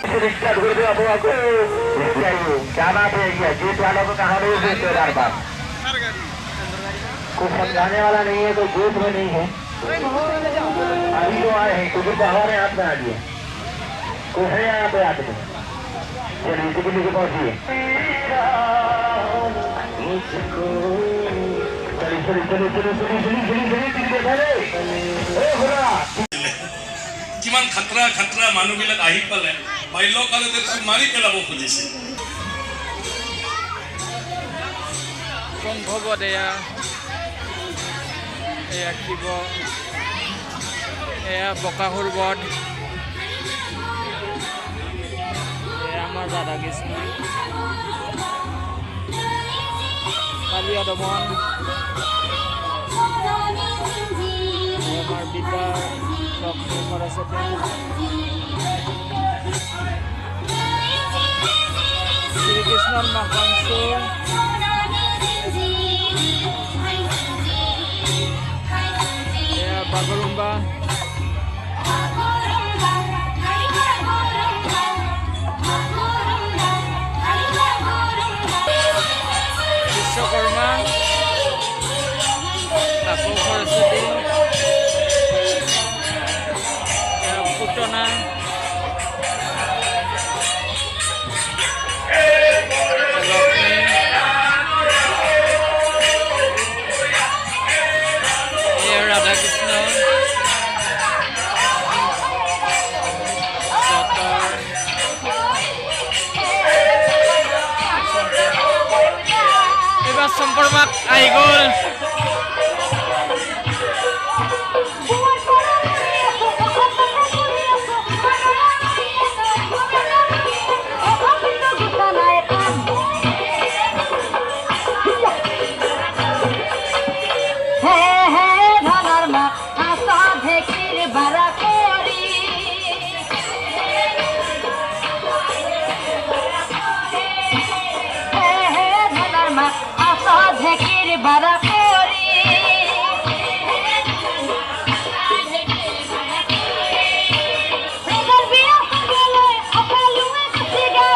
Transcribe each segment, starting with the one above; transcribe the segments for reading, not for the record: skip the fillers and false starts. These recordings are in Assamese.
स्टार्ट कर दो अब आपको क्या बात है जीत वालों को कहा नहीं देते बार बार कुछ समझाने वाला नहीं है तो जीत में नहीं है अभी तो आए हैं कुछ हमारे हाथ में आ गए कुछ है यहाँ पे आदमी चलिए इसी के लिए पहुंचिए चलिए चलिए चलिए चलिए কিমান খাতৰা খাতৰা মানুহবিলাক আহি পালে বাল্যকালতে তাক মাৰি পেলাব খুজিছে সম্ভৱত এয়া শিৱ এয়া বকাসুৰ বধ এয়া আমাৰ ৰাধা কৃষ্ণ কালিয়া দমন আমাৰ পিতা লক্ষ্মী সৰস্বতী শ্রীকৃষ্ণর মহাংস বাগরুম্বা বিশ্বকর্মা আকৌ সরস্বতী পুটনা রাধা কৃষ্ণ এবার সম্পর্ক আহি গল bara kori regal biya gele akalu siga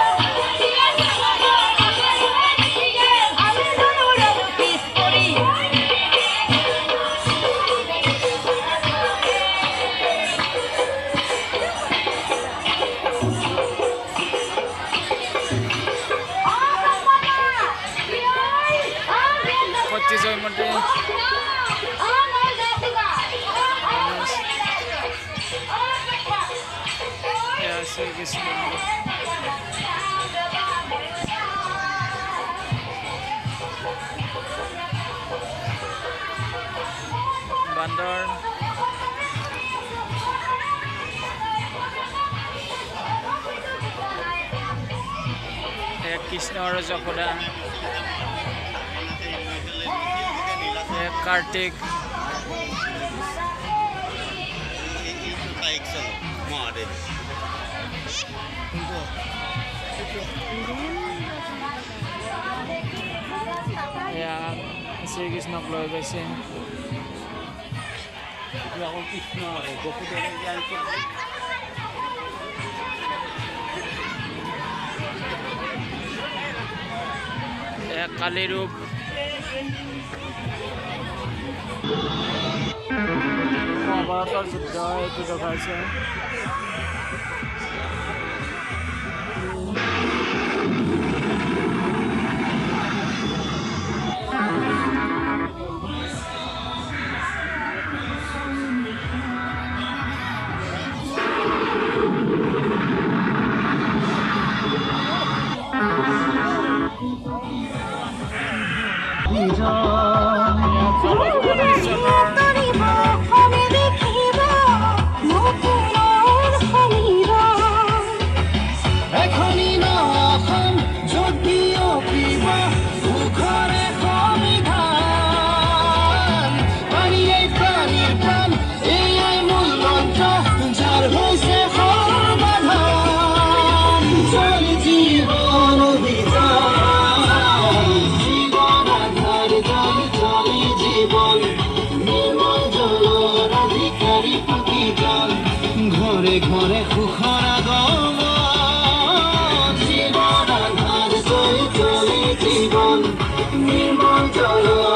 ami donu kiss kori জয় মন্ডে শ্রীকৃষ্ণ বান্দর কৃষ্ণ আৰু যশোদা कार्तिक শ্ৰীকৃষ্ণক লৈ গৈছে কালী ৰূপ মহাভাৰতেৰ যুদ্ধ এইটো দেখাইছে ঘৰে ঘৰে সুখৰ আগমন নিমন্ত্ৰণ